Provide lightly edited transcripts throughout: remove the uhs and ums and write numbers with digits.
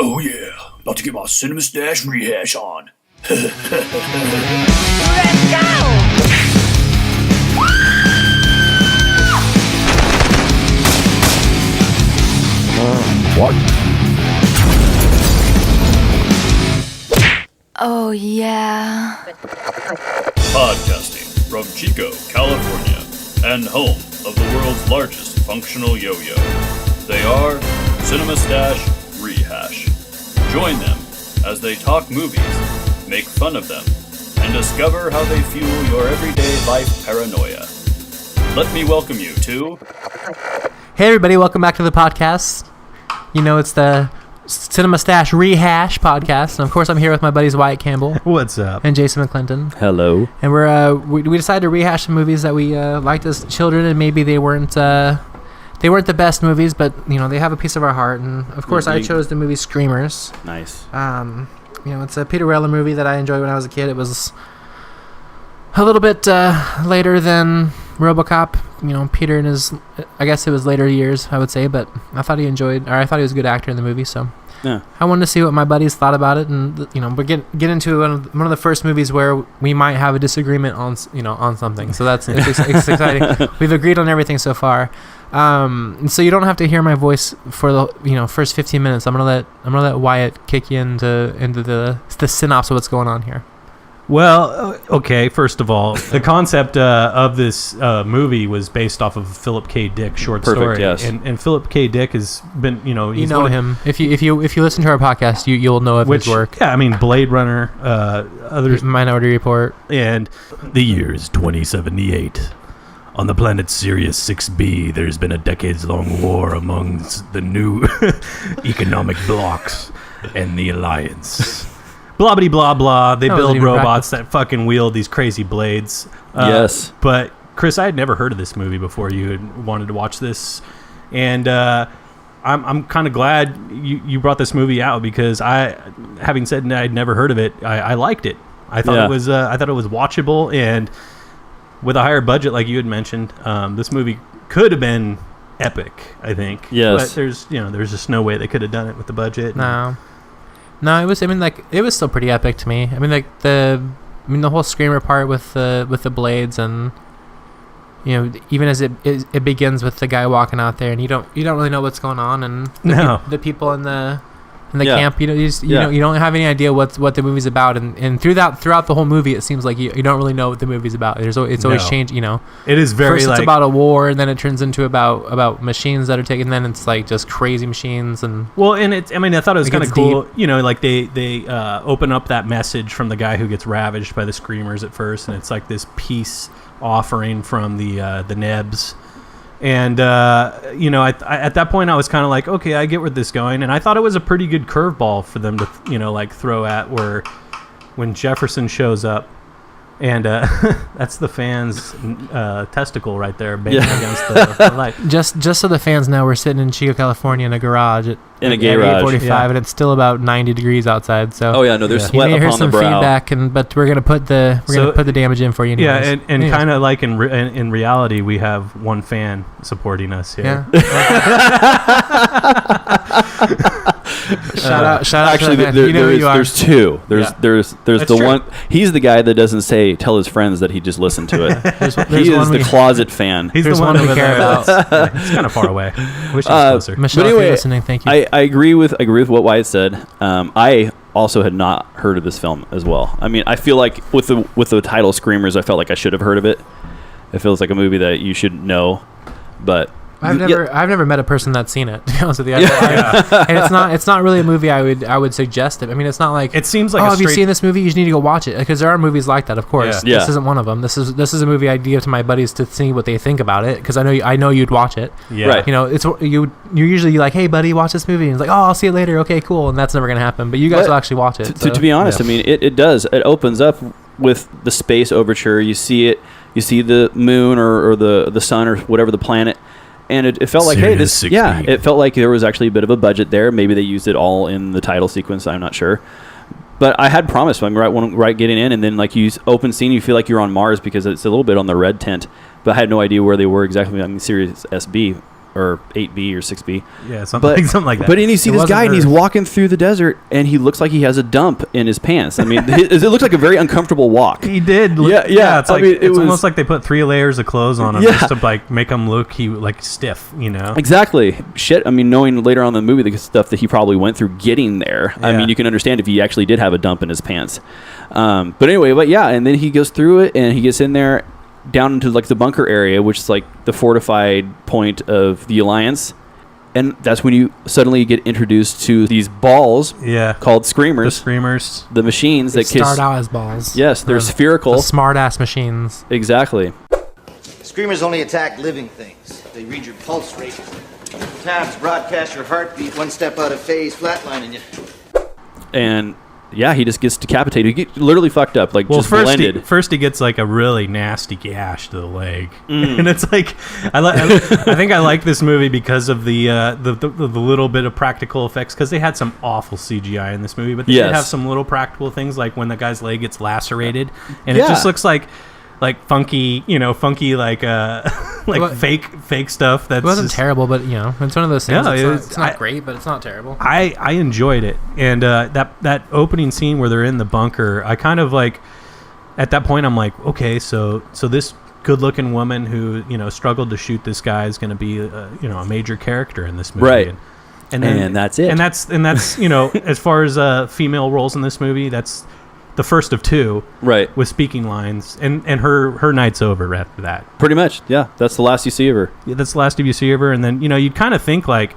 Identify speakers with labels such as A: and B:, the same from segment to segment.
A: Oh yeah, about to get my Cinema Stash rehash on.
B: Let's go!
A: What?
B: Oh yeah.
A: Podcasting from Chico, California, and home of the world's largest functional yo-yo. They are Cinema Stash Rehash. Join them as they talk movies, make fun of them, and discover how they fuel your everyday life paranoia. Let me welcome you to...
C: Hey everybody, welcome back to the podcast. You know, it's the Cinema Stash Rehash podcast, and of course I'm here with my buddies Wyatt Campbell.
D: What's up?
C: And Jason McClinton.
E: Hello.
C: And we decided to rehash some movies that we liked as children, and maybe they weren't the best movies, but you know, they have a piece of our heart. And of course I chose the movie Screamers.
E: Nice.
C: You know, it's a Peter Weller movie that I enjoyed when I was a kid. It was a little bit later than RoboCop. You know, Peter in his, I guess it was later years, I would say, but I thought he was a good actor in the movie, so
E: yeah. I
C: wanted to see what my buddies thought about it, and you know, but get into one of the first movies where we might have a disagreement on something. So it's exciting. We've agreed on everything so far. So you don't have to hear my voice for the first 15 minutes. I'm gonna let Wyatt kick you into the synopsis of what's going on here.
D: Well, okay, first of all, the concept of this movie was based off of a Philip K. Dick short story.
E: Yes.
D: And Philip K. Dick has been, he's
C: him. If you listen to our podcast, you'll know of his work.
D: Yeah, I mean, Blade Runner, others,
C: Minority Report.
D: And the year is 2078. On the planet Sirius 6B, there's been a decades-long war amongst the new economic blocs and the Alliance. Blah, blah, blah, blah. They build robots that fucking wield these crazy blades.
E: Yes.
D: But, Chris, I had never heard of this movie before you had wanted to watch this. And I'm kind of glad you brought this movie out because having said I'd never heard of it, I liked it. I thought it was watchable, and with a higher budget, like you had mentioned, this movie could have been epic, I think.
E: Yes.
D: But there's just no way they could have done it with the budget.
C: No, it was. I mean, like, it was still pretty epic to me. I mean, like the whole Screamer part with the blades, and even as it begins with the guy walking out there, and you don't really know what's going on, and the people in the camp, you don't have any idea what the movie's about, and throughout the whole movie, it seems like you don't really know what the movie's about. It's always changed.
D: It is very
C: first it's about a war, and then it turns into about machines that are taken. Then it's like just crazy machines and
D: I thought it was kind of cool. Deep. Like they open up that message from the guy who gets ravaged by the Screamers at first, and it's like this peace offering from the NEBs. And at that point I was kind of like, okay, I get where this is going, and I thought it was a pretty good curveball for them to throw at, where when Jefferson shows up, and that's the fan's testicle right there banging against the light.
C: Just so the fans know, we're sitting in Chico, California, in a garage at 8:45, and it's still about 90 degrees outside. So
E: there's sweat upon the brow. You may hear some
C: feedback, but we're gonna put the damage in for you. Anyways.
D: Yeah, and kind of like in reality, we have one fan supporting us here.
C: Shout out!
E: Actually, there's two. There's the
D: true.
E: one. He's the guy that doesn't tell his friends that he just listened to it. He is the closet fan.
D: He's the one we care about. He's kind of far away. Wish he was closer.
C: Michelle, if you're listening, thank you.
E: I agree with what Wyatt said. I also had not heard of this film as well. I mean, I feel like with the title Screamers, I felt like I should have heard of it. It feels like a movie that you should know, but
C: I've never met a person that's seen it, to be honest with you. And it's not really a movie I would suggest it. I mean, it's not like,
D: it seems like
C: have you seen this movie? You need to go watch it, because there are movies like that, of course.
E: Yeah.
C: This isn't one of them. This is a movie I give to my buddies to see what they think about it, because I know you'd watch it.
D: Yeah.
E: Right.
C: You're usually like, hey buddy, watch this movie, and it's like, oh, I'll see it later. Okay, cool. And that's never gonna happen. But you guys will actually watch it.
E: To be honest, I mean, it does. It opens up with the space overture. You see it. You see the moon or the sun or whatever the planet. And it felt like, it felt like there was actually a bit of a budget there. Maybe they used it all in the title sequence. I'm not sure. But I had promised, right getting in, and then like you open scene, you feel like you're on Mars because it's a little bit on the red tint. But I had no idea where they were exactly. I mean, Sirius SB or 8B or 6B.
D: Yeah, something like that.
E: But then you see this guy, and he's walking through the desert, and he looks like he has a dump in his pants. I mean, it looks like a very uncomfortable walk.
D: He did.
E: Yeah.
D: It's like it's almost like they put 3 layers of clothes on him just to like make him look like stiff, you know?
E: Exactly. Shit. I mean, knowing later on in the movie the stuff that he probably went through getting there. Yeah. I mean, you can understand if he actually did have a dump in his pants. But anyway, and then he goes through it, and he gets in there down into like the bunker area, which is like the fortified point of the Alliance. And that's when you suddenly get introduced to these balls called Screamers.
D: The Screamers.
E: The machines that
C: start out as balls.
E: Yes, they're spherical.
C: The smart-ass machines.
E: Exactly.
F: Screamers only attack living things. They read your pulse rate. Tabs broadcast your heartbeat one step out of phase, flatlining you.
E: And he just gets decapitated. He gets literally fucked up, like just blended.
D: First he gets like a really nasty gash to the leg, and it's like I think I like this movie because of the little bit of practical effects, because they had some awful CGI in this movie, but they did have some little practical things, like when the guy's leg gets lacerated, and it just looks like funky, like fake stuff. That
C: wasn't terrible, but it's one of those things. It's not great, but it's not terrible.
D: I enjoyed it, and that opening scene where they're in the bunker, I kind of like, at that point I'm like, okay, so this good-looking woman who struggled to shoot this guy is going to be a major character in this movie,
E: right?
D: And that's it. And that's as far as female roles in this movie, that's the first of 2,
E: right,
D: with speaking lines, and her night's over after that.
E: Pretty much, yeah. That's the last you see of her.
D: Yeah, that's the last you see of her, and then you'd kind of think like,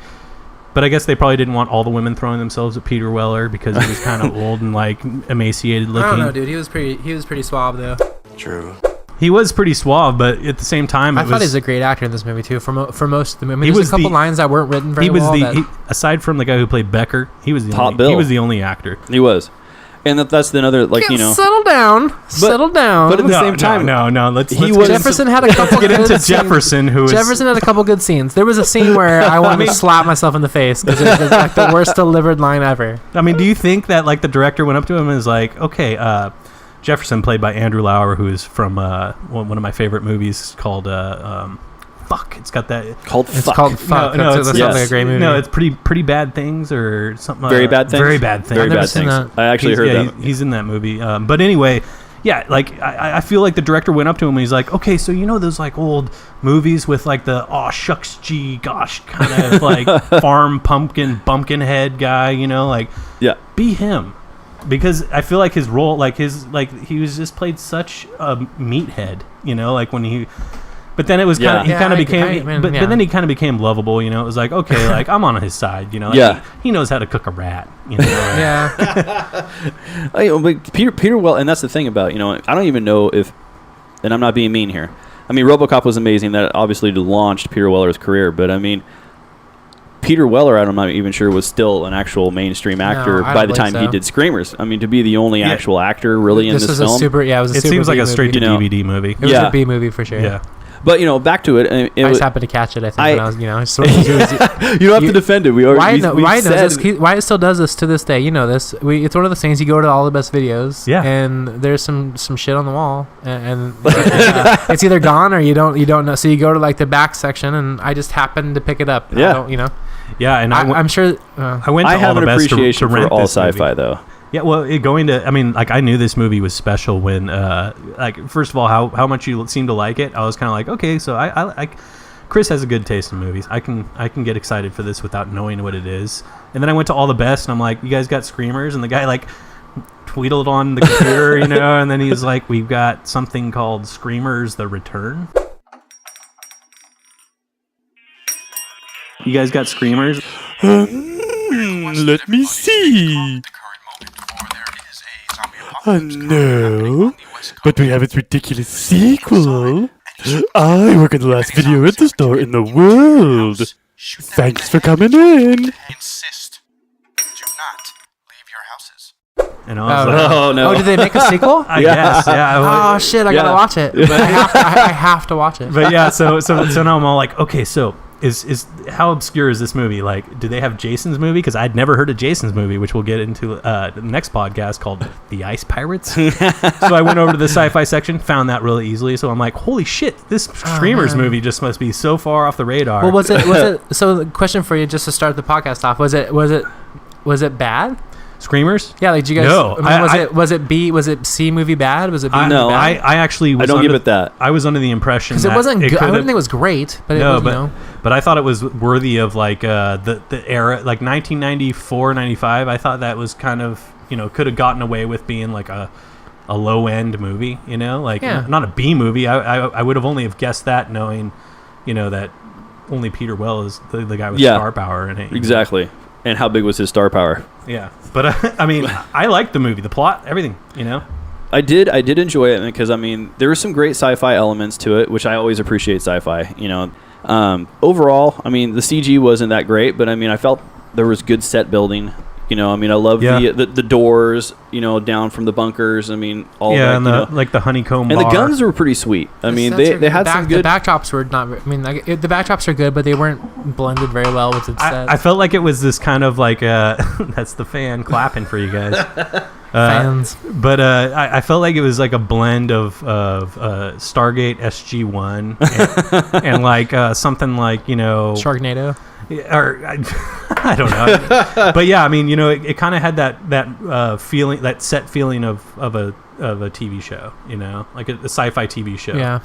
D: but I guess they probably didn't want all the women throwing themselves at Peter Weller because he was kind of old and like emaciated looking.
C: I don't know, dude. He was pretty suave though.
F: True.
D: He was pretty suave, but at the same time,
C: I thought he was a great actor in this movie too. For most of the movie, there's a couple lines that weren't written very well.
D: Aside from the guy who played Becker, he was the
E: Top bill.
D: He was the only actor.
E: He was. And that's another, like,
C: settle down.
E: But at the same time,
D: let's
C: Jefferson had a couple.
D: Get into Jefferson,
C: Jefferson had a couple good scenes. There was a scene where I wanted to slap myself in the face because it was like the worst delivered line ever.
D: I mean, do you think that like the director went up to him and was like, okay, Jefferson, played by Andrew Lauer, who is from one of my favorite movies called Fuck. It's got that.
E: It's called
C: Fuck. No, it's not like a great movie.
D: No, it's pretty bad things or something.
E: Very bad things.
D: Very bad things.
E: Very bad things. I actually heard that.
D: He's in that movie. But anyway, like I feel like the director went up to him and he's like, okay, so those like old movies with like the shucks gee gosh kind of like farm bumpkin head guy, be him. Because I feel like his role, he was just played such a meathead, like when he. But then it was kind of he kind of became, but then he kind of became lovable. It was like, okay, like I'm on his side. He knows how to cook a rat.
C: Yeah.
E: But Peter Weller, and that's the thing about I don't even know if, and I'm not being mean here. I mean, RoboCop was amazing. That obviously launched Peter Weller's career. But I mean, Peter Weller, I'm not even sure, was still an actual mainstream actor by the time he did Screamers. I mean, to be the only actual actor really in this film.
D: It seems like a straight to DVD movie.
C: It was a B movie for sure.
D: Yeah.
E: But back to it.
C: I just happened to catch it. I think when I was,
E: you don't have to defend it.
C: Wyatt still does this to this day. This. It's one of those things. You go to all the best videos, and there's some shit on the wall, and it's either gone or you don't know. So you go to like the back section, and I just happened to pick it up.
E: Yeah,
D: and
C: I'm sure.
E: I have an appreciation for all sci-fi though.
D: Yeah, well, I knew this movie was special when, first of all, how much you seem to like it. I was kind of like, okay, so I Chris has a good taste in movies. I can get excited for this without knowing what it is. And then I went to all the best, and I'm like, you guys got Screamers? And the guy tweeted on the computer, and then he was like, we've got something called Screamers: The Return. You guys got Screamers?
G: Let me see. No, but we have its ridiculous sequel. I work on the last video rental store in the world. Thanks for coming in.
D: And I was
E: oh no!
C: Oh, did they make a sequel?
D: I guess. Yeah.
C: Oh shit! I gotta watch it. I have to watch it.
D: But yeah, so now I'm all like, okay, so is how obscure is this movie? Like, do they have Jason's movie? Because I'd never heard of Jason's movie, which we'll get into the next podcast called The Ice Pirates. So I went over to the sci-fi section, found that really easily. So I'm like, holy shit, this Streamers movie just must be so far off the radar.
C: Well, was it? So the question for you, just to start the podcast off, was it bad?
D: Screamers?
C: Yeah, like, did you guys?
D: No,
C: was it C movie bad? Was it B?
E: No,
C: movie bad?
D: I actually was
E: I don't give it that.
D: I was under the impression
C: Because it wasn't good. I didn't think it was great, but
D: no,
C: it was,
D: but I thought it was worthy of like the era, like 1994, 95. I thought that was kind of, could have gotten away with being like a low end movie, like not a B movie. I would have only have guessed that knowing, that only Peter Well is the guy with star power in it.
E: Exactly. And how big was his star power?
D: Yeah, but I mean, I liked the movie, the plot, everything.
E: I did enjoy it because there were some great sci-fi elements to it, which I always appreciate sci-fi. Overall, the CG wasn't that great, but I felt there was good set building. I love the doors, down from the bunkers. All that,
D: and like the honeycomb
E: and
D: bar.
E: the guns were pretty sweet. They had some good.
C: The backdrops were not. The backdrops are good, but they weren't blended very well with the set.
D: I felt like it was this kind of like that's the fan clapping for you guys.
C: Fans.
D: But I felt like it was like a blend of Stargate SG-1 and like something like
C: Sharknado.
D: Or I don't know, but yeah, it kind of had that feeling, that set feeling of a TV show, like a sci-fi TV show.
C: Yeah,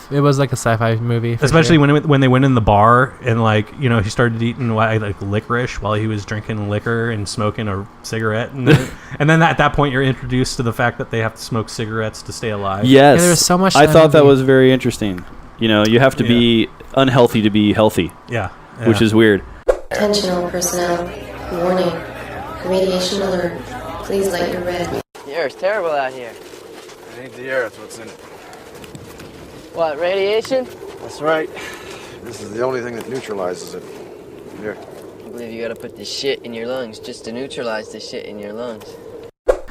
C: it was like a sci-fi movie,
D: especially
C: sure.
D: when they went in the bar and like he started eating like licorice while he was drinking liquor and smoking a cigarette, and then at that point you're introduced to the fact that they have to smoke cigarettes to stay alive.
E: Yes,
C: there was so much.
E: I thought that was very interesting. You have to be unhealthy to be healthy.
D: Yeah.
E: Which is weird.
H: Attention all personnel. Warning. Radiation alert. Please light your red.
I: The air is terrible out here.
J: It ain't the air, it's what's in it.
I: What, radiation?
J: That's right. This is the only thing that neutralizes it. Here.
I: I believe you gotta put this shit in your lungs just to neutralize the shit in your lungs.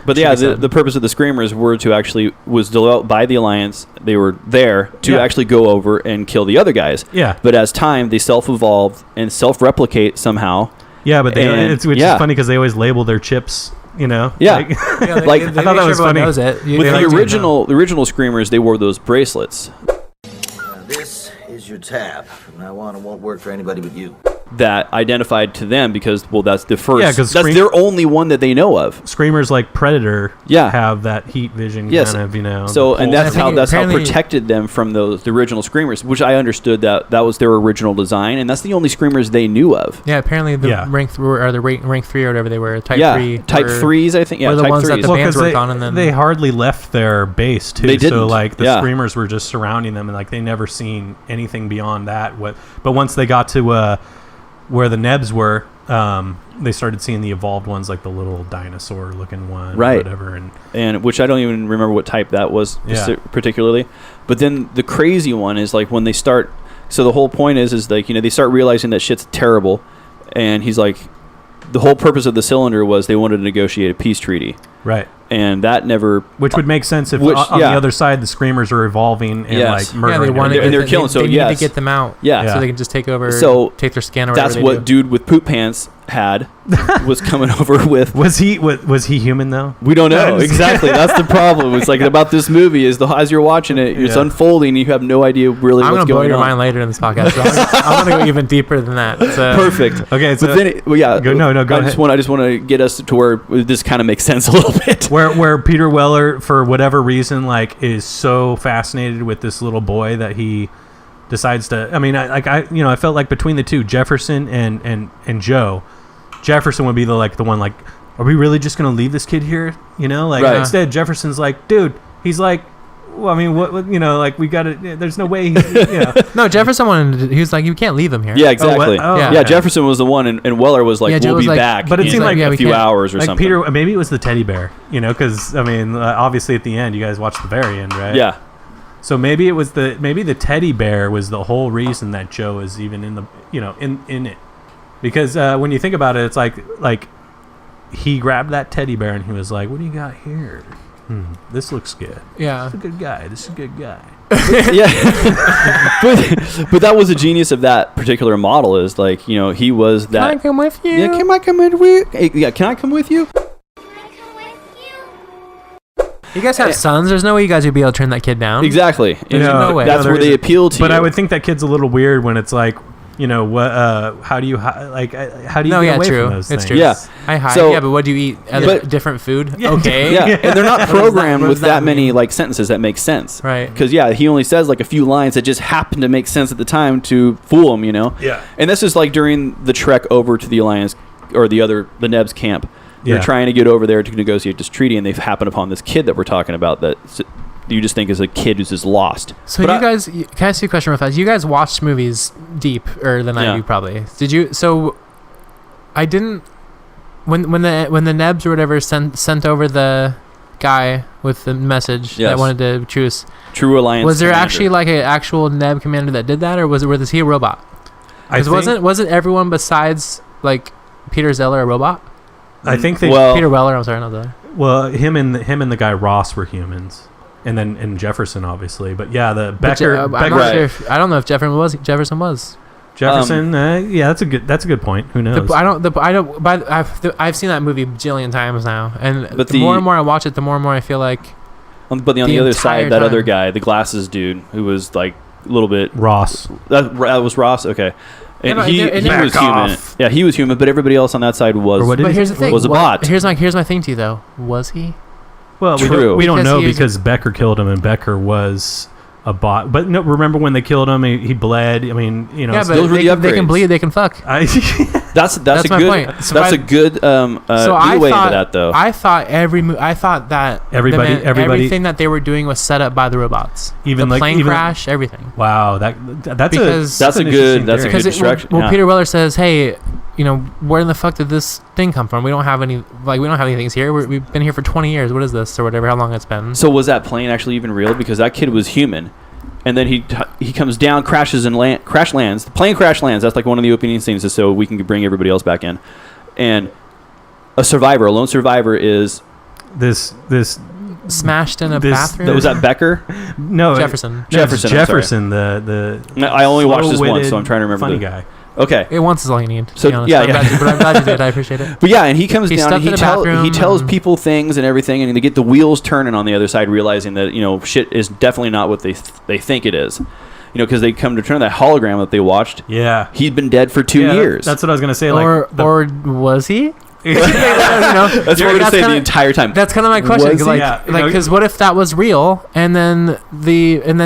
E: But yeah, the purpose of the Screamers was developed by the Alliance. They were there to actually go over and kill the other guys.
D: Yeah.
E: But as time, they self-evolve and self-replicate somehow.
D: Yeah, but which is funny because they always label their chips.
E: Yeah.
D: I thought that was funny.
C: Knows it.
E: With the original Screamers, they wore those bracelets.
F: This is your tab. From now on, it won't work for anybody but you.
E: That identified to them because, that's the first.
D: Yeah, because
E: that's their only one that they know of.
D: Screamers like Predator have that heat vision kind of,
E: So, and that's how protected them from the original Screamers, which I understood that was their original design, and that's the only Screamers they knew of.
C: Yeah, apparently the rank 3 or whatever they were, type 3.
E: Type 3s, I think. Yeah,
C: were the
E: type
C: ones
E: 3s.
C: that the bands worked on, and then
D: they hardly left their base too.
E: They didn't.
D: So like the Screamers were just surrounding them, and like they never seen anything beyond that. But once they got to where the NEBs were, they started seeing the evolved ones, like the little dinosaur-looking one, or whatever,
E: and which I don't even remember what type that was particularly. But then the crazy one is like when they start. So the whole point is like they start realizing that shit's terrible, and he's like, the whole purpose of the cylinder was they wanted to negotiate a peace treaty,
D: right?
E: And that never,
D: which would make sense if on the other side the Screamers are evolving and like murdering.
E: And they're killing.
C: They need to get them out.
E: Yeah,
C: so they can just take over.
E: So
C: take their scan. Or
E: that's what dude with poop pants was coming over with.
D: Was he human though?
E: We don't know exactly. That's the problem. It's like about this movie is as you're watching it, it's unfolding. You have no idea really what's going on.
C: I'm gonna blow your mind later in this podcast. I'm gonna go even deeper than that. So.
E: Perfect.
D: Okay, so
E: but then go ahead. I just want to get us to where this kind of makes sense a little bit.
D: Where Peter Weller, for whatever reason, like is so fascinated with this little boy that he decides to. I felt like between the two, Jefferson and Joe. Jefferson would be the one like, are we really just gonna leave this kid here? Instead Jefferson's like, dude, he's like, well, what like we gotta. There's no way.
C: No, Jefferson wanted. He was like, you can't leave him here.
E: Yeah, exactly. Jefferson was the one, and Weller was like, we'll be back.
D: But it seemed like
E: a few hours or something.
D: Peter, maybe it was the teddy bear. Because obviously at the end, you guys watched the very end, right?
E: Yeah.
D: So maybe it was the teddy bear was the whole reason that Joe is even in the in it. Because when you think about it, it's like he grabbed that teddy bear and he was like, "What do you got here? This looks good.
C: Yeah,
D: this is a good guy. This is a good guy."
E: Yeah, but that was the genius of that particular model. Is like, you know, he was that.
C: Can I come with you?
E: Yeah, can I come with you? Hey, yeah, can I come with you?
C: You guys have sons. There's no way you guys would be able to turn that kid down.
E: Exactly.
C: No way.
E: That's where they appeal to.
D: But
E: you.
D: I would think that kid's a little weird when it's like, you know, what? How do you get away from those things?
C: True.
E: Yeah.
C: I hide.
E: So-
C: Yeah, but what do you eat? Different food?
D: Yeah.
C: Okay.
E: Yeah, and they're not programmed
C: what
E: with
C: does that
E: that many
C: mean?
E: like sentences that make sense.
C: Right.
E: Because he only says like a few lines that just happen to make sense at the time to fool him, you know.
D: Yeah.
E: And this is like during the trek over to the Alliance or the NEB's camp. They're trying to get over there to negotiate this treaty, and they've happened upon this kid that we're talking about that you just think is a kid who's just lost.
C: So can I ask you a question real fast? You guys watched movies deeper than I do, probably. Did you? So I didn't. When the NEBs or whatever sent over the guy with the message that wanted to choose
E: True Alliance.
C: Was there
E: commander.
C: actually like an actual NEB commander that did that, or was he a robot? Wasn't everyone besides like Peter Zeller a robot?
D: I think
C: Peter Weller. I'm sorry, not Zeller.
D: Well, him and the guy Ross were humans. And Jefferson, obviously, but yeah, the Becker.
C: I'm not sure I don't know if Jefferson was.
D: Jefferson. Yeah, that's a good point. Who knows?
C: I've seen that movie a jillion times now, and the more and more I watch it, the more and more I feel like.
E: But on the other side, that other guy, the glasses dude, who was like a little bit
D: Ross.
E: That was Ross. Okay. And he was human.
D: Off.
E: Yeah, he was human, but everybody else on that side was.
C: But here's the thing.
E: Was a bot.
C: Here's my thing to you though. Was he?
D: Well,
E: True.
D: we don't know because Becker killed him, and Becker was a bot. But no, remember when they killed him? He bled. I mean, you know.
C: Yeah, but they can bleed. They can fuck.
E: That's a
C: my
E: good
C: point. So
E: that's a good leeway into that though.
C: I thought that everything that they were doing was set up by the robots.
D: Even
C: the plane crash, everything.
D: Wow, that's
E: a good distraction.
C: Well, Peter Weller says, "Hey, you know, where in the fuck did this thing come from? We don't have any things here. We've been here for 20 years. What is this or whatever? How long it's been?"
E: So was that plane actually even real? Because that kid was human. And then he comes down, crashes and crash lands. The plane crash lands. That's like one of the opening scenes, just so we can bring everybody else back in. And a lone survivor, is
C: this smashed in a bathroom.
E: Was that Becker?
C: No, Jefferson.
D: Jefferson.
E: I only watched this once, so I'm trying to remember.
D: Funny guy.
E: Okay.
C: It once is all you need.
E: So
C: I'm glad you did. I appreciate it.
E: But yeah, and he comes down and he tells people things and everything, and they get the wheels turning on the other side, realizing that, you know, shit is definitely not what they think it is. You know, because they come to turn that hologram that they watched.
D: Yeah.
E: He'd been dead for 2 years.
D: That's what I was gonna say.
C: Or was he?
E: That's what we're gonna say the entire time.
C: That's kind of my question. Because what if that was real, and then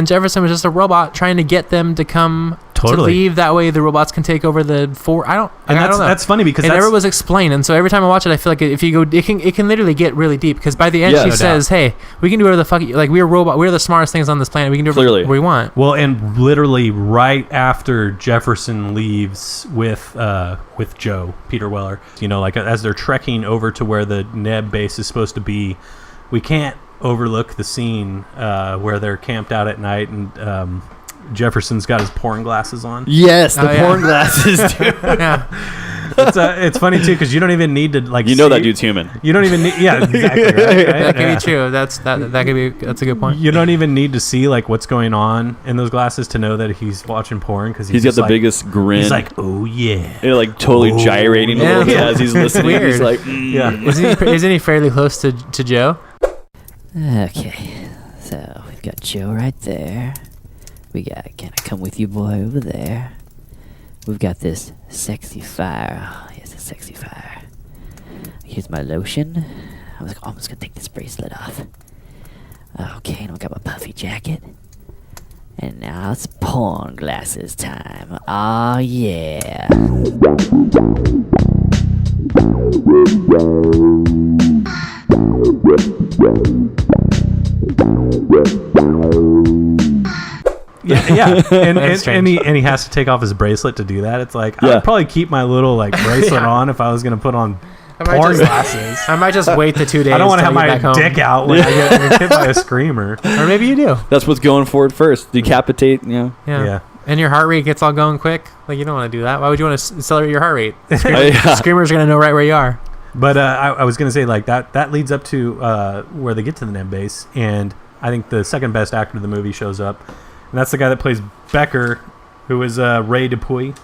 C: Jefferson was just a robot trying to get them to come to leave? That way, the robots can take over the fort. I don't know.
D: That's funny because
C: it never was explained, and so every time I watch it, I feel like if you go, it can literally get really deep. Because by the end, she says, "Hey, we can do whatever the fuck. We're the smartest things on this planet. We can do whatever we want."
D: Well, and literally right after Jefferson leaves with Joe, Peter Weller, you know, like as they're trekking over to where the NEB base is supposed to be, we can't overlook the scene where they're camped out at night and Jefferson's got his porn glasses on.
E: Yes, the porn glasses, dude.
C: Yeah.
D: It's funny too because you don't even need to like.
E: You know that dude's human.
D: You don't even need. Yeah, exactly. Right?
C: That could be true. That's a good point.
D: You don't even need to see like what's going on in those glasses to know that he's watching porn because
E: he's got the biggest grin.
D: He's like, oh yeah,
E: they're like totally gyrating a little bit as he's listening.
C: Weird.
E: He's like,
D: yeah.
C: Isn't he fairly close to Joe?
K: Okay, so we've got Joe right there. We got Can I Come With You Boy over there. We've got this sexy fire. Oh, here's a sexy fire. Here's my lotion. I was almost gonna take this bracelet off. Okay, and I got my puffy jacket. And now it's porn glasses time. Oh yeah.
D: Yeah. And he has to take off his bracelet to do that. It's like I'd probably keep my little like bracelet on if I was gonna put on porn glasses.
C: I might just wait the 2 days.
D: I don't want to have my dick out when I get hit by a screamer.
C: Or maybe you do.
E: That's what's going forward first. Decapitate, you know.
C: Yeah. And your heart rate gets all going quick. Like, you don't want to do that. Why would you want to accelerate your heart rate? Screamers are going to know right where you are.
D: But I was going to say, like, that leads up to where they get to the NEB base. And I think the second best actor of the movie shows up, and that's the guy that plays Becker, who is Ray Dupuy.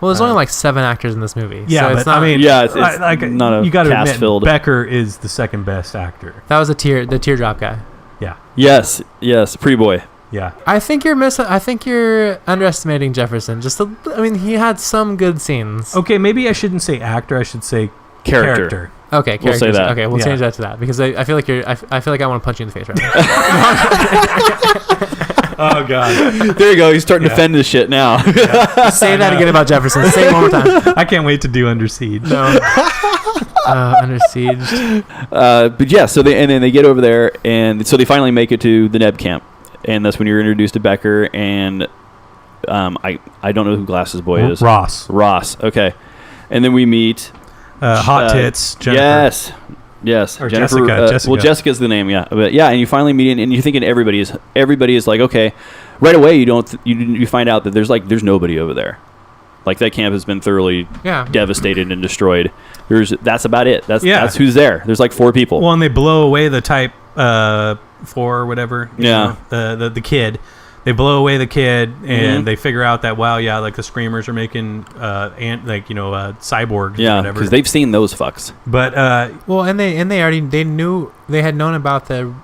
C: Well, there's only like 7 actors in this movie.
D: Yeah,
C: so
D: but
C: it's not,
D: I mean,
E: it's not a
D: you gotta
E: cast
D: admit,
E: filled.
D: Becker is the second best actor.
C: that was the teardrop guy.
D: Yeah.
E: Yes, pretty boy.
D: Yeah.
C: I think you're underestimating Jefferson. I mean, he had some good scenes.
D: Okay, maybe I shouldn't say actor. I should say character.
C: Okay,
E: We'll say that.
C: Okay, we'll
D: Yeah.
C: change that to that because I feel like I feel like I want to punch you in the face right now.
D: Oh God.
E: There you go. He's starting to defend this shit now.
C: Say that again about Jefferson. Say it one more time.
D: I can't wait to do Under Siege.
C: No. Under Siege.
E: But yeah, so then they get over there, and so they finally make it to the NEB camp, and that's when you're introduced to Becker and I don't know who Glasses Boy is. Ross. Okay, and then we meet
D: Hot Tits Jennifer.
E: Yes.
D: Or
E: Jennifer,
D: Jessica.
E: Well, Jessica's the name, yeah. But yeah, and you finally meet, and you're thinking everybody is like, okay, right away you find out that there's nobody over there. Like that camp has been thoroughly devastated and destroyed. That's about it. That's who's there. There's like 4 people.
D: Well, and they blow away the Type 4 or whatever.
E: Yeah.
D: The kid. They blow away the kid, and they figure out that like the Screamers are making cyborgs.
E: Yeah,
D: or whatever.
E: because they've seen those fucks.
D: But
C: well, and they had known about the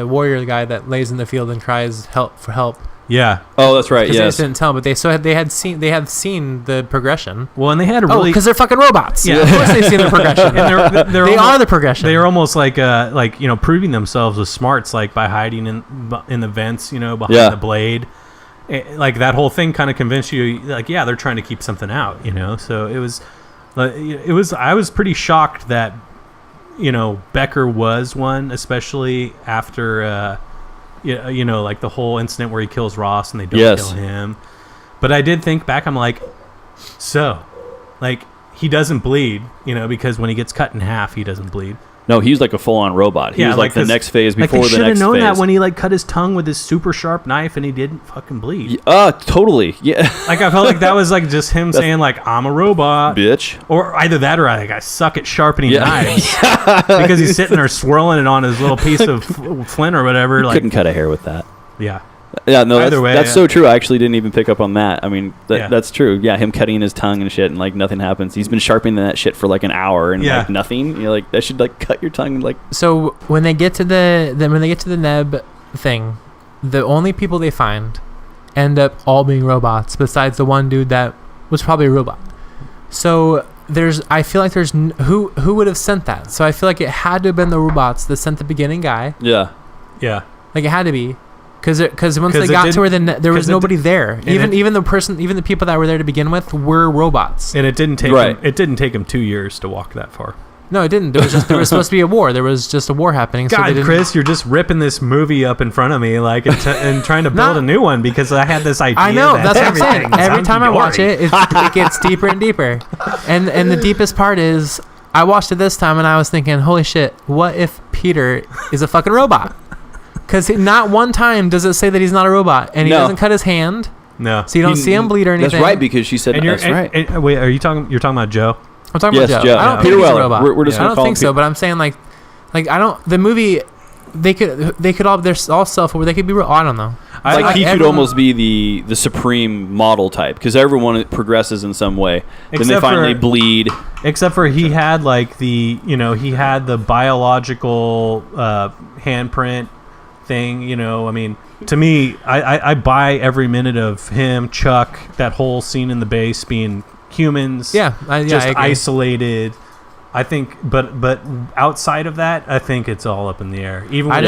C: warrior guy that lays in the field and cries for help.
D: Yeah.
E: Oh, that's right.
C: Yes. They
E: Yes.
C: just didn't tell, but they had seen the progression.
D: Well, and they had a really
C: because they're fucking robots.
D: Yeah.
C: Of course they've seen the progression.
D: And
C: they are the progression.
D: They're almost like proving themselves as smarts, like by hiding in the vents, behind the blade. Like that whole thing kind of convinced you, like, yeah, they're trying to keep something out, So it was. I was pretty shocked that, Becker was one, especially after. Like the whole incident where he kills Ross and they don't kill him. But I did think back, I'm like, he doesn't bleed, because when he gets cut in half, he doesn't bleed.
E: No, he's like a full-on robot. He was like the next phase before the next phase.
D: He should have known that when he cut his tongue with his super sharp knife and he didn't fucking bleed.
E: Totally. Yeah.
D: I felt like that was just him saying I'm a robot,
E: bitch.
D: Or either that or I suck at sharpening knives because he's sitting there swirling it on his little piece of flint or whatever.
E: Couldn't cut a hair with that.
D: Yeah.
E: Yeah, no, that's so true. I actually didn't even pick up on that. I mean, that's true. Yeah, him cutting his tongue and shit, and nothing happens. He's been sharpening that shit for an hour, and nothing. You're that should cut your tongue.
C: So when they get to the NEB thing, the only people they find end up all being robots, besides the one dude that was probably a robot. So I feel like there's who would have sent that. So I feel like it had to have been the robots that sent the beginning guy.
E: Yeah.
C: It had to be. Because once they got to where there was nobody there. Even the people that were there to begin with were robots.
D: And it didn't take him 2 years to walk that far.
C: No, it didn't. There was supposed to be a war. There was just a war happening.
D: God,
C: so
D: Chris, you're just ripping this movie up in front of me, and trying to build a new one because I had this idea.
C: I know. That's what I'm saying. Every time I watch it, it gets deeper and deeper. And the deepest part is, I watched it this time and I was thinking, holy shit, what if Peter is a fucking robot? Because not one time does it say that he's not a robot, and he doesn't cut his hand.
D: No,
C: so you don't see him bleed or anything.
E: That's right, because she said that's right.
D: Wait, you're talking about Joe?
C: I'm talking about Joe. I don't think he's a robot.
E: We're just
C: I don't think so, but I'm saying I don't. The movie, they could all, they're all self-aware. They could be real. I don't know.
E: He could almost be the supreme model type, because everyone progresses in some way. Then they finally bleed.
D: Except for he had he had the biological handprint thing, I mean, to me, I buy every minute of him, Chuck, that whole scene in the base being humans, isolated. I think, but outside of that, I think it's all up in the air. Even with
C: I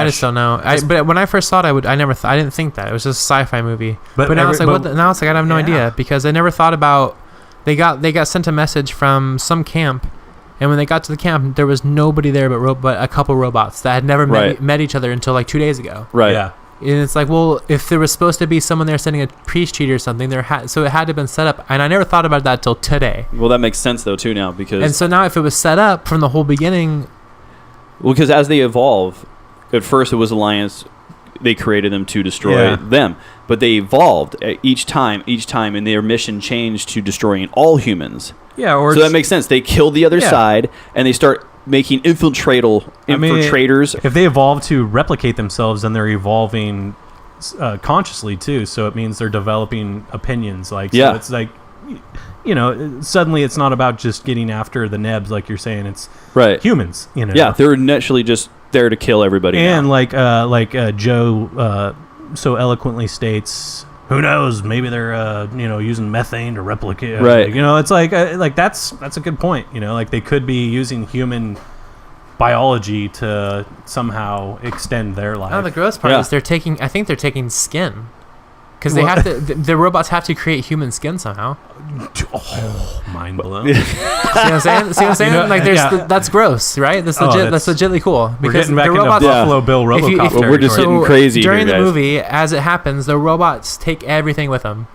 C: just don't know. But when I first saw it, I didn't think that it was just a sci-fi movie. But now it's like, now it's like I have no idea, because I never thought about. They got sent a message from some camp. And when they got to the camp, there was nobody there but a couple robots that had never met each other until 2 days ago.
E: Right. Yeah.
C: And it's like, well, if there was supposed to be someone there sending a priest cheat or something, so it had to have been set up. And I never thought about that till today.
E: Well, that makes sense though too now, because.
C: And so now, if it was set up from the whole beginning.
E: Well, because as they evolve, at first it was Alliance. They created them to destroy them, but they evolved each time, and their mission changed to destroying all humans.
D: Yeah,
E: so that makes sense. They kill the other side, and they start making infiltrators.
D: If they evolve to replicate themselves, then they're evolving consciously too. So it means they're developing opinions. So it's like, suddenly it's not about just getting after the NEBs, like you're saying. It's humans.
E: Yeah, they're naturally just there to kill everybody.
D: And now. Joe so eloquently states, who knows? Maybe they're using methane to replicate.
E: Right.
D: It's like that's a good point. Like they could be using human biology to somehow extend their life.
C: Oh, the gross part is I think they're taking skin. Because they have to, the robots have to create human skin somehow.
D: Oh, mind blown.
C: See what I'm saying? That's gross, right? That's legitly cool.
D: We're getting back into Buffalo Bill RoboCop.
E: We're just getting crazy
C: during
E: here,
C: the movie, as it happens, the robots take everything with them.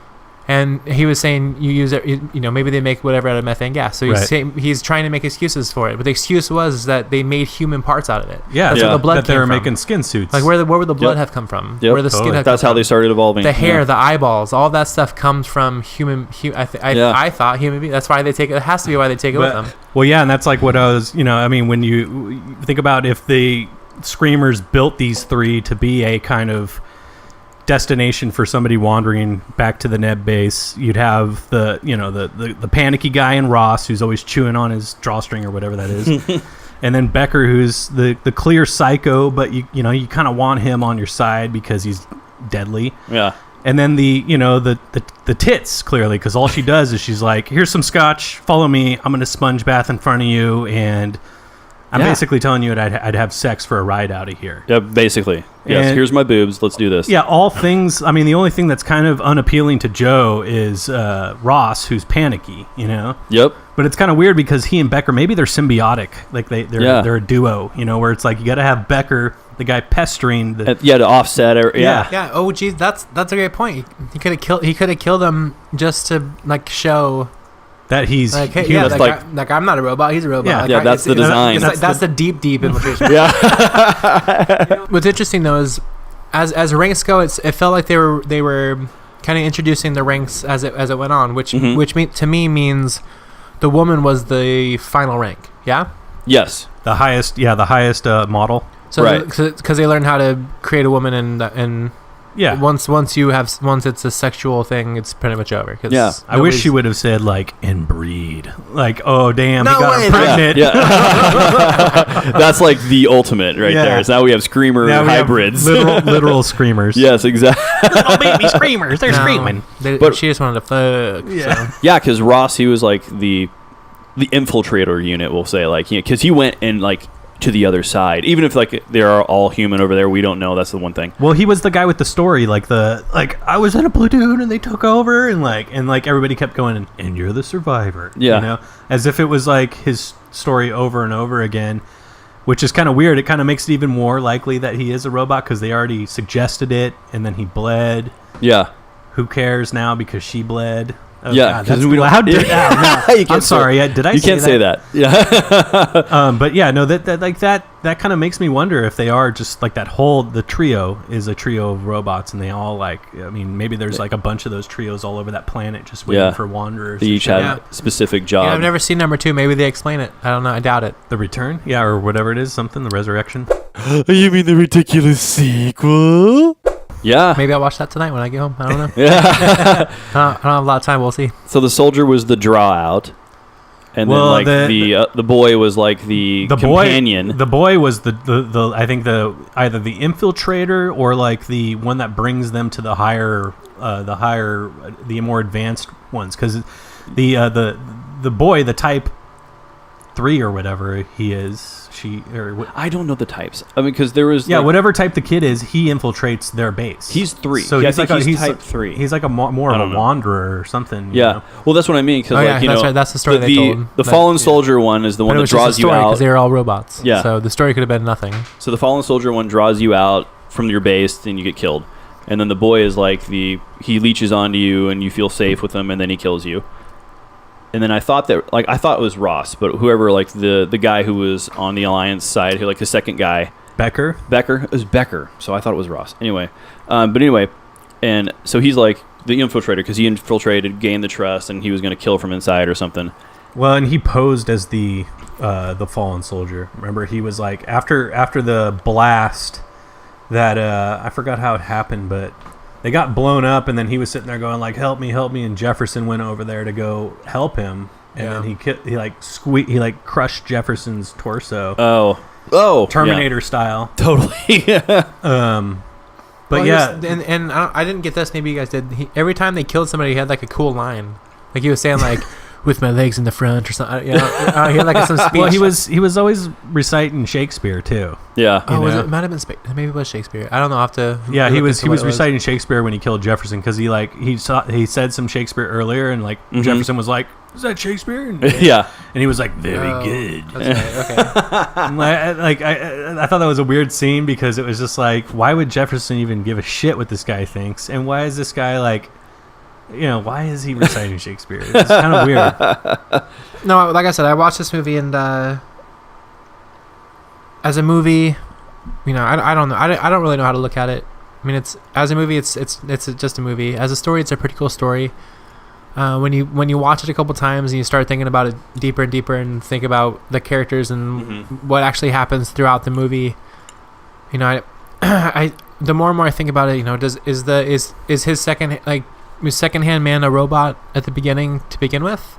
C: And he was saying you use it, maybe they make whatever out of methane gas. So he's trying to make excuses for it. But the excuse was that they made human parts out of it.
D: Yeah,
C: that's where the blood
D: they were
C: from.
D: making skin suits.
C: Like where would the blood have come from?
E: Yep.
C: Where the skin have
E: That's
C: come
E: how
C: from.
E: they started evolving.
C: The hair, the eyeballs, all that stuff comes from human. I thought human beings. That's why they take it. It has to be why they take it with them.
D: Well, yeah, and that's like what I was. When you think about if the Screamers built these three to be a kind of destination for somebody wandering back to the NEB base, you'd have the panicky guy in Ross who's always chewing on his drawstring or whatever that is, and then Becker who's the clear psycho, but you kind of want him on your side because he's deadly.
E: Yeah.
D: And then the tits, clearly, because all she does is she's like, here's some scotch, follow me, I'm gonna sponge bath in front of you, and I'm basically telling you I'd have sex for a ride out of here.
E: Yeah, basically. Yes,
D: and
E: here's my boobs. Let's do this.
D: Yeah, all things. I mean, the only thing that's kind of unappealing to Joe is Ross, who's panicky.
E: Yep.
D: But it's kind of weird because he and Becker, maybe they're symbiotic. Like they're a duo. Where it's like you got to have Becker, the guy pestering.
E: To offset it. Yeah.
C: Yeah. Oh, geez, that's a great point. He could have killed him just to show
D: that he's
C: like, hey, I'm not a robot, he's a robot.
E: That's the design.
C: That's the deep infiltration.
E: Yeah.
C: What's interesting though is as ranks go, it felt like they were kind of introducing the ranks as it went on, which to me means the woman was the final rank. Yeah.
E: Yes.
D: The highest model.
C: So right. Because they learned how to create a woman and. Yeah. Once it's a sexual thing, it's pretty much over.
D: I wish she would have said and breed. Oh damn,
C: no
D: he got her pregnant.
E: Yeah. That's like the ultimate right there. So now we have screamer hybrids.
D: Literal screamers.
E: Yes, exactly.
D: Little baby screamers. They're screaming.
C: But she just wanted to fuck.
D: Yeah.
C: So.
E: Yeah, because Ross, he was like the infiltrator unit. We'll say because he went and to the other side, even if they are all human over there, we don't know. That's the one thing.
D: Well, he was the guy with the story, I was in a platoon and they took over, and everybody kept going, and you're the survivor.
E: Yeah,
D: as if it was his story over and over again, which is kind of weird. It kind of makes it even more likely that he is a robot because they already suggested it, and then he bled.
E: Yeah,
D: who cares now because she bled?
E: Oh, yeah,
D: because we how did no. I'm sorry. Did I?
E: You can't say that. Yeah.
D: But yeah, no. That kind of makes me wonder if they are just the trio is a trio of robots, and they all maybe there's a bunch of those trios all over that planet just waiting for wanderers.
E: They each have specific jobs.
C: Yeah, I've never seen number 2. Maybe they explain it. I don't know. I doubt it.
D: The Return, or whatever it is, something. The Resurrection.
G: You mean the ridiculous sequel?
E: Yeah.
C: Maybe I'll watch that tonight when I get home. I don't know.
E: Yeah.
C: I don't have a lot of time. We'll see.
E: So the soldier was the draw out. And then the boy was the companion.
D: The boy was the I think either the infiltrator or the one that brings them to the more advanced ones, because the boy, the type 3 or whatever he is,
E: I don't know the types. I mean, because there was
D: whatever type the kid is, he infiltrates their base.
E: He's 3.
D: So
E: he's type 3.
D: He's more of a wanderer or something.
E: Yeah. Well, that's what I mean. Because
C: that's right. That's the story they told.
E: The fallen soldier one is the one that draws you out.
C: Because they were all robots.
E: Yeah.
C: So the story could have been nothing.
E: So the fallen soldier one draws you out from your base, and you get killed. And then the boy is he leeches onto you, and you feel safe with him, and then he kills you. And then I thought it was Ross, but whoever the guy who was on the Alliance side, who the second guy,
D: Becker,
E: it was Becker. So I thought it was Ross. Anyway, and so he's the infiltrator because he infiltrated, gained the trust, and he was going to kill from inside or something.
D: Well, and he posed as the the fallen soldier. Remember, he was like after the blast that I forgot how it happened, but they got blown up, and then he was sitting there going like, "Help me, help me!" And Jefferson went over there to go help him, and then he like crushed Jefferson's torso.
E: Oh,
D: Terminator style.
E: Totally.
D: But
C: and I didn't get this. Maybe you guys did. Every time they killed somebody, he had like a cool line. Like he was saying like, "With my legs in the front" or something. You know, he had like some speech.
D: Well, he was always reciting Shakespeare too.
E: Yeah.
C: Oh, it might have been maybe it was Shakespeare. I don't know. I'll have to.
D: Yeah, he was reciting Shakespeare when he killed Jefferson because he said some Shakespeare earlier, and like Jefferson was like, "Is that Shakespeare?" And,
E: yeah,
D: and he was like, "Very good."
C: That's right. Okay.
D: I thought that was a weird scene because it was just like, why would Jefferson even give a shit what this guy thinks, and why is this guy like, why is he reciting Shakespeare? It's kind of weird.
C: No, like I said, I watched this movie, and as a movie, I don't know. I don't really know how to look at it. I mean, as a movie, it's just a movie. As a story, it's a pretty cool story. When you watch it a couple times and you start thinking about it deeper and deeper and think about the characters and what actually happens throughout the movie, I the more and more I think about it, is his secondhand man a robot at the beginning to begin with?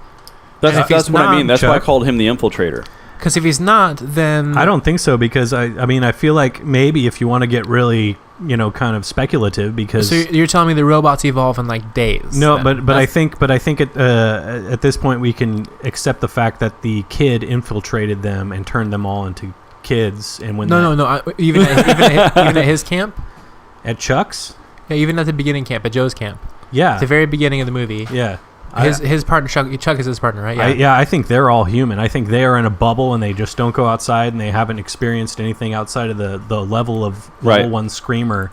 E: That's what I mean. That's why I called him the infiltrator.
C: Because if he's not, then
D: I don't think so. Because I feel like maybe if you want to get really kind of speculative, because
C: so you're telling me the robots evolve in like days.
D: No, but I think at this point we can accept the fact that the kid infiltrated them and turned them all into kids. And when
C: even at his camp,
D: at Chuck's,
C: even at the beginning camp, at Joe's camp,
D: at
C: the very beginning of the movie, his partner Chuck is his partner, right?
D: I think they're all human. I think they are in a bubble and they just don't go outside and they haven't experienced anything outside of the level of level 1 screamer.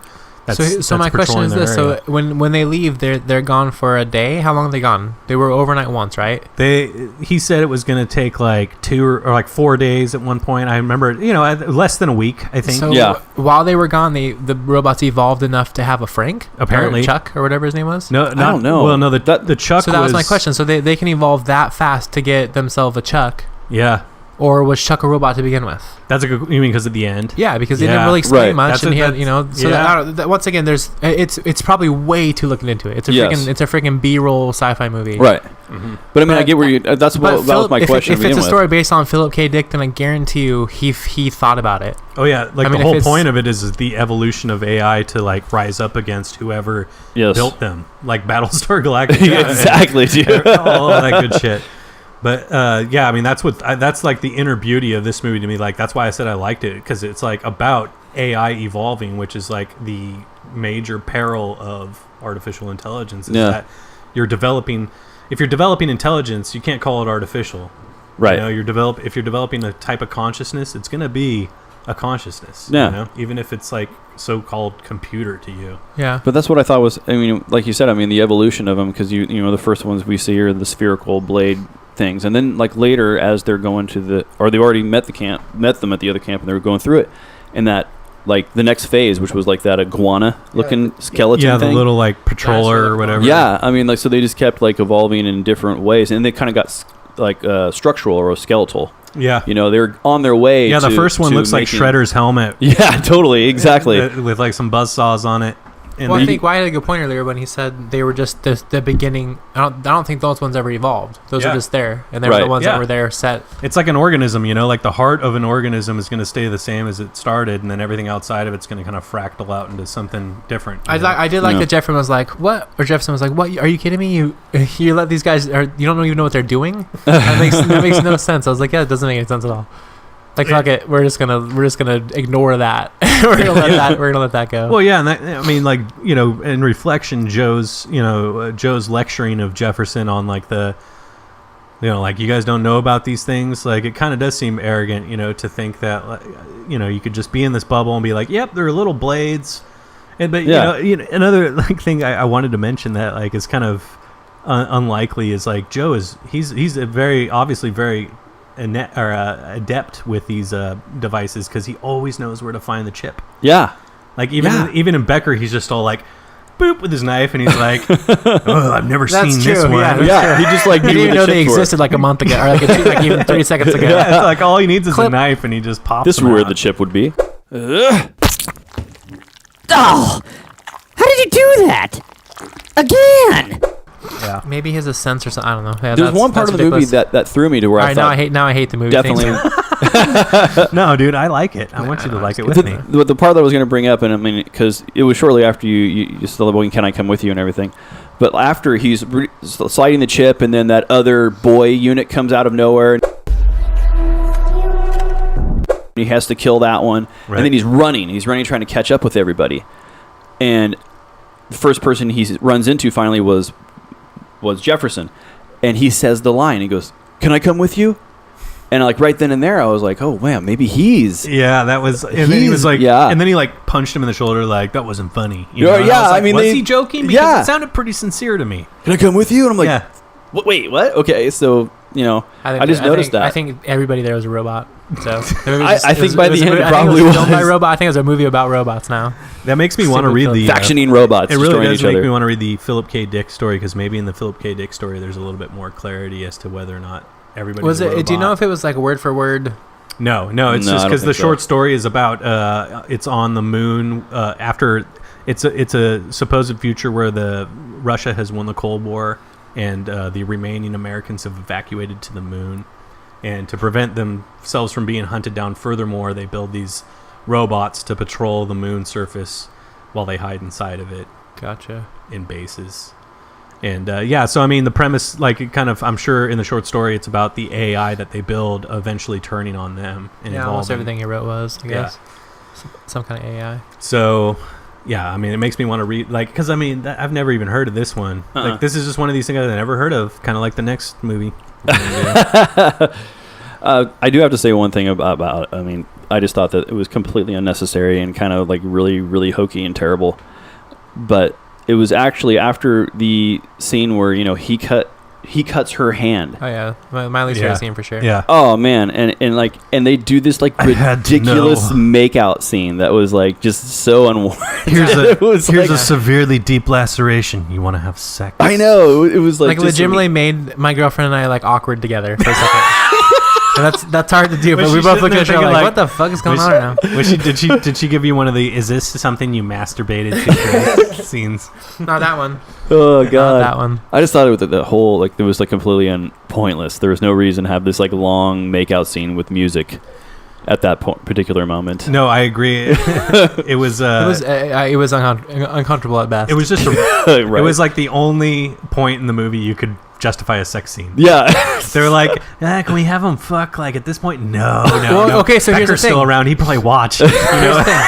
C: So my question is this: so when they leave, they're gone for a day. How long are they gone? They were overnight once, right?
D: He said it was going to take like 2 or like 4 days at one point. I remember, less than a week. I think.
C: So while they were gone, the robots evolved enough to have a Frank,
D: apparently,
C: or Chuck, or whatever his name was.
D: No, I don't know. Well, no, the Chuck.
C: So that was my question. So they can evolve that fast to get themselves a Chuck.
D: Yeah.
C: Or was Chuck a robot to begin with?
D: That's a good. You mean because at the end?
C: Yeah, because they didn't really explain much, and he had, once again, it's probably way too looking into it. It's a freaking B-roll sci-fi movie,
E: right? Mm-hmm. But I mean, I get where you. That was my question.
C: If it's a story based on Philip K. Dick, then I guarantee you he thought about it.
D: Oh yeah, the whole point of it is the evolution of AI to like rise up against whoever built them, like Battlestar Galactica.
E: Exactly, dude.
D: All that good shit. But I mean that's like the inner beauty of this movie to me. Like that's why I said I liked it, because it's like about AI evolving, which is like the major peril of artificial intelligence. Is that you're developing. If you're developing intelligence, you can't call it artificial.
E: Right.
D: If you're developing a type of consciousness, it's gonna be a consciousness.
E: Yeah.
D: Even if it's like so-called computer to you.
C: Yeah.
E: But that's what I thought was. I mean, like you said. I mean, the evolution of them, because the first ones we see are the spherical blade things, and then like later as they're going to they already met them at the other camp, and they were going through it, and that like the next phase, which was like that iguana looking skeleton thing.
D: The little like patroller or whatever.
E: Yeah, I mean, like, so they just kept like evolving in different ways, and they kind of got like structural or skeletal.
D: Yeah,
E: they're on their way.
D: Yeah, the first one looks like Shredder's helmet.
E: Yeah, totally, exactly,
D: with like some buzzsaws on it.
C: Well, I think Wyatt had a good point earlier when he said they were just the beginning. I don't think those ones ever evolved. Those are just there, and they were the ones that were there set.
D: It's like an organism, like the heart of an organism is going to stay the same as it started, and then everything outside of it's going to kind of fractal out into something different.
C: I did like that Jefferson was like, "What?" Or Jefferson was like, "What? Are you kidding me? You let these guys? You don't even know what they're doing? That makes no sense." I was like, "Yeah, it doesn't make any sense at all." Like, fuck it, we're just gonna ignore that. we're gonna let that go.
D: Well, yeah, and I mean, like, in reflection, Joe's lecturing of Jefferson on like the, like, you guys don't know about these things. Like, it kind of does seem arrogant, to think that, you could just be in this bubble and be like, yep, there are little blades, but another like thing I wanted to mention that like is kind of unlikely is like Joe he's a very obviously very adept with these devices, because he always knows where to find the chip.
E: Yeah,
D: like even in Becker, he's just all like, boop with his knife, and he's like, "Oh, I've never seen this one."
E: Yeah, he just like
C: He didn't even know they existed like a month ago, or like even 3 seconds ago.
D: Yeah, it's like all he needs is a knife, and he just pops.
E: This is
D: them
E: where
D: out.
E: the chip would be.
K: Oh! How did you do that? Again!
D: Yeah.
C: Maybe he has a sense or something. I don't know. Yeah,
E: There's one part of the movie that threw me to where I thought
C: now I hate the movie.
E: definitely.
D: No, dude, I like it. I want you to like it with me.
E: The part that I was going to bring up, and I mean, because it was shortly after you still the "Can I come with you" and everything, but after he's sliding the chip, and then that other boy unit comes out of nowhere. He has to kill that one,
D: Right.
E: and then he's running trying to catch up with everybody. And the first person he runs into finally was Jefferson, and he says the line. He goes, "Can I come with you?" And like right then and there, I was like, "Oh man, maybe he's."
D: Yeah, that was. And then he was like,
E: yeah.
D: And then he like punched him in the shoulder, like that wasn't funny.
E: Yeah,
D: And
E: yeah,
D: was like,
E: I mean,
D: was he joking? Because
E: yeah.
D: it sounded pretty sincere to me.
E: "Can I come with you?" And I'm like,
D: Yeah.
E: Wait, what? Okay, so I just noticed that.
C: I think everybody there was a robot. So
E: I think by the end it probably
C: was.
E: was.
C: By robot. I think it was a movie about robots now.
D: That makes me want to read the
E: Factioning robots
D: It really
E: destroying
D: does
E: each
D: make
E: other.
D: me want to read the Philip K. Dick story, because maybe in the Philip K. Dick story there's a little bit more clarity as to whether or not everybody
C: Was it? Do you know if it was like word for word?
D: No, it's
E: No,
D: just
E: I don't
D: because the
E: think so.
D: short story is about it's on the moon after it's a supposed future where the Russia has won the Cold War, and the remaining Americans have evacuated to the moon, and to prevent themselves from being hunted down furthermore, they build these robots to patrol the moon surface while they hide inside of it.
C: Gotcha.
D: In bases. And so I mean the premise, like it kind of, I'm sure in the short story it's about the AI that they build eventually turning on them and
C: Yeah,
D: evolving.
C: almost everything he wrote was, I guess, some kind of AI.
D: So, yeah, I mean, it makes me want to read, like, because I mean, I've never even heard of this one. Like, this is just one of these things I've never heard of, kind of like the next movie.
E: I do have to say one thing about. I mean, I just thought that it was completely unnecessary and kind of like really, really hokey and terrible. But it was actually after the scene where he cuts her hand.
C: Oh yeah, my least favorite scene for sure.
D: Yeah.
E: Oh man, and they do this like ridiculous makeout scene that was like just so unwarranted.
D: Here's a severely deep laceration. You want to have sex?
E: I know, it was like
C: legitimately made my girlfriend and I like awkward together for a second. And that's hard to do, but we both look at each other like, what the fuck is going on right now?
D: Did she give you one of the "is this something you masturbated to" scenes?
C: Not that one.
E: Oh god,
C: not that one.
E: I just thought it was the whole like it was like completely pointless. There was no reason to have this like long makeout scene with music at that particular moment.
D: No, I agree. It was
C: uncomfortable at best.
D: It was just
E: right.
D: It was like the only point in the movie you could justify a sex scene.
E: Yeah.
D: They were like, can we have them fuck? Like at this point, no.
C: Okay, so here's the
D: Becker's
C: thing.
D: Still around. He probably watched.
C: Here's the thing.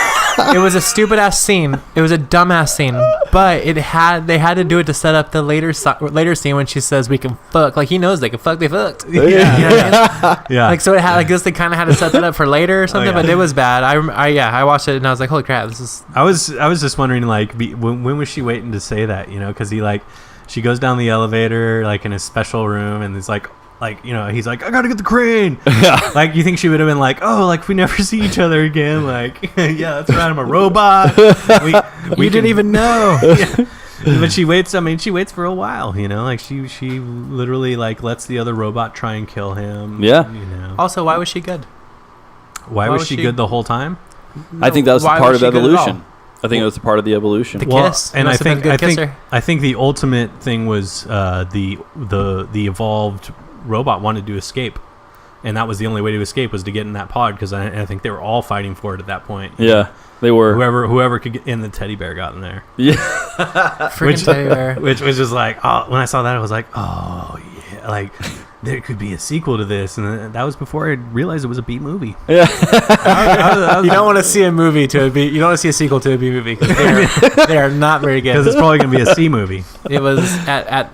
C: It was a stupid ass scene. It was a dumbass scene, but they had to do it to set up the later scene when she says we can fuck. Like he knows they can fuck. They fucked.
D: Yeah.
C: You know what I mean?
D: Yeah.
C: Like so it had like this. They kind of had to set that up for later or something.
D: yeah.
C: But it was bad. I watched it and I was like, holy crap, this is.
D: I was just wondering like when was she waiting to say that? Because she goes down the elevator like in a special room and it's like he's like, I gotta get the crane.
E: Yeah.
D: Like you think she would have been like, oh, like if we never see each other again, like yeah, that's right, I'm a robot. We
C: didn't even know.
D: Yeah. But she waits. I mean, she waits for a while. Like she literally like lets the other robot try and kill him.
E: Yeah.
C: Also, why was she good?
D: Why was she good the whole time?
E: I think that was
C: Why
E: part
C: was
E: of
C: she good at all?
E: evolution. I think it was a part of the evolution.
C: The kiss.
D: And
C: Must have been a good kisser.
D: I think the ultimate thing was the evolved robot wanted to escape, and that was the only way to escape was to get in that pod, because I think they were all fighting for it at that point.
E: Yeah, they were.
D: Whoever could get in, the teddy bear got in there.
E: Yeah.
C: Freaking teddy bear.
D: Which was just like, oh, when I saw that I was like, oh yeah, like there could be a sequel to this, and that was before I realized it was a B movie.
E: Yeah.
C: You don't want to see a movie to a B. You don't want to see a sequel to a B movie because they are not very good.
D: Because it's probably gonna be a C movie.
C: It was at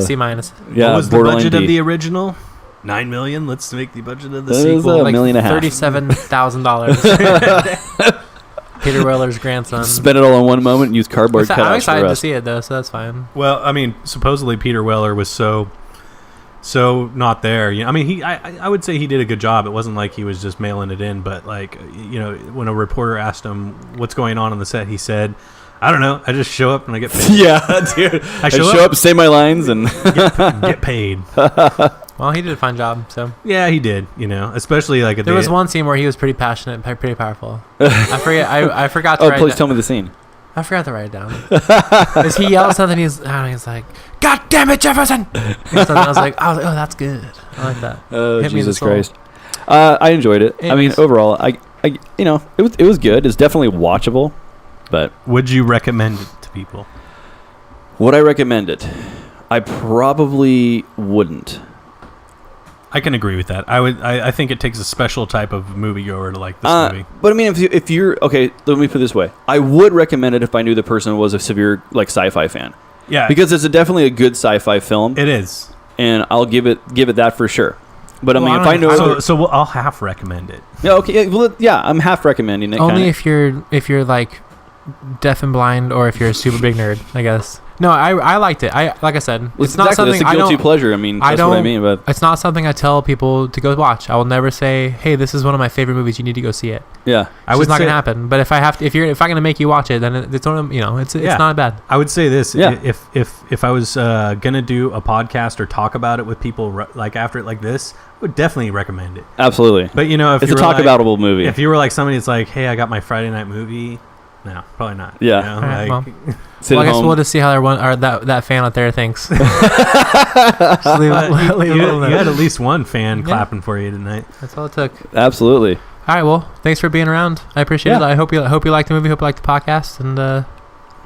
C: C minus.
E: Yeah.
D: What was the
E: borderline
D: budget
E: D.
D: of the original? $9 million. Let's make the budget of the
E: That is
D: sequel.
E: $1.5 million.
C: $37,000. Peter Weller's grandson.
E: Spend it all in one moment and use cardboard cutouts.
C: I'm excited
E: for the
C: to
E: rest.
C: see it though, so that's fine.
D: Well, I mean, supposedly Peter Weller was so not there. I mean, I would say he did a good job. It wasn't like he was just mailing it in, but like, when a reporter asked him what's going on the set, he said, I don't know. I just show up and I get paid.
E: Yeah, dude. I show up, say my lines, and
D: get paid.
C: Well, he did a fine job. So
D: yeah, he did. Especially like
C: there was one scene where he was pretty passionate, pretty powerful. I forget. I forgot to write.
E: Oh, please tell me the scene.
C: I forgot to write it down. As he yells something, he's like, "God damn it, Jefferson!" I was like, oh, that's good. I like that.
E: Oh, Jesus Christ! I enjoyed it. I mean, overall, it was good. It's definitely watchable. But
D: would you recommend it to people?
E: Would I recommend it? I probably wouldn't.
D: I can agree with that. I think it takes a special type of moviegoer to like this movie.
E: But I mean, if you're okay, let me put it this way: I would recommend it if I knew the person was a severe sci-fi fan.
D: Yeah,
E: because it's definitely a good sci-fi film.
D: It is,
E: and I'll give it that for sure. But I mean, if I know,
D: so I'll half recommend it.
E: Yeah, okay. Well, yeah, I'm half recommending it.
C: Only if you're like deaf and blind, or if you're a super big nerd, I guess. No, I liked it. Like I said, it's not something.
E: It's a guilty pleasure. I mean, that's what I mean. But
C: it's not something I tell people to go watch. I will never say, "Hey, this is one of my favorite movies. You need to go see it."
E: Yeah,
C: it's not gonna happen. But if I have to, if I'm gonna make you watch it, then it's not bad.
D: I would say this.
E: Yeah.
D: If I was gonna do a podcast or talk about it with people like after it like this, I would definitely recommend it.
E: Absolutely.
D: But if
E: it's a talk-aboutable movie.
D: If you were like somebody that's like, "Hey, I got my Friday night movie." No, probably not.
E: Yeah.
C: I guess we'll just see how that fan out there thinks.
D: You had at least one fan clapping for you tonight.
C: That's all it took.
E: Absolutely.
C: All right. Well, thanks for being around. I appreciate it. I hope you liked the movie. Hope you liked the podcast. And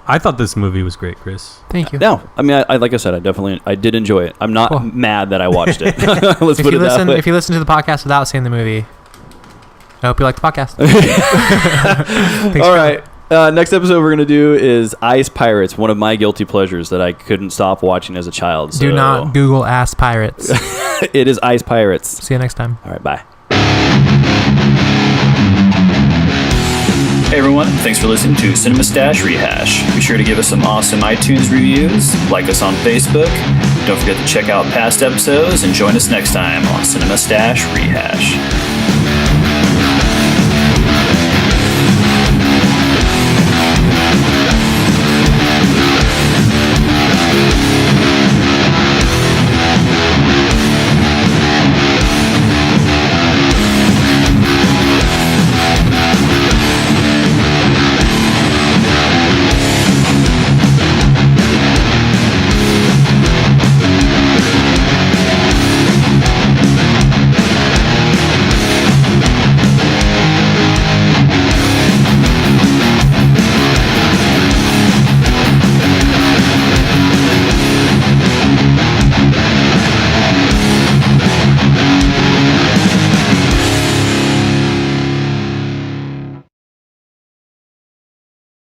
D: I thought this movie was great, Chris.
C: Thank you.
E: No, I mean, I like I said, I did enjoy it. I'm not mad that I watched it. Let's put it that way.
C: If you listen to the podcast without seeing the movie, I hope you like the podcast.
E: All right. Next episode we're going to do is Ice Pirates, one of my guilty pleasures that I couldn't stop watching as a child. So.
C: Do not Google Ass Pirates.
E: It is Ice Pirates.
C: See you next time.
E: All right, bye.
A: Hey everyone, thanks for listening to Cinema Stash Rehash. Be sure to give us some awesome iTunes reviews, like us on Facebook. Don't forget to check out past episodes and join us next time on Cinema Stash Rehash.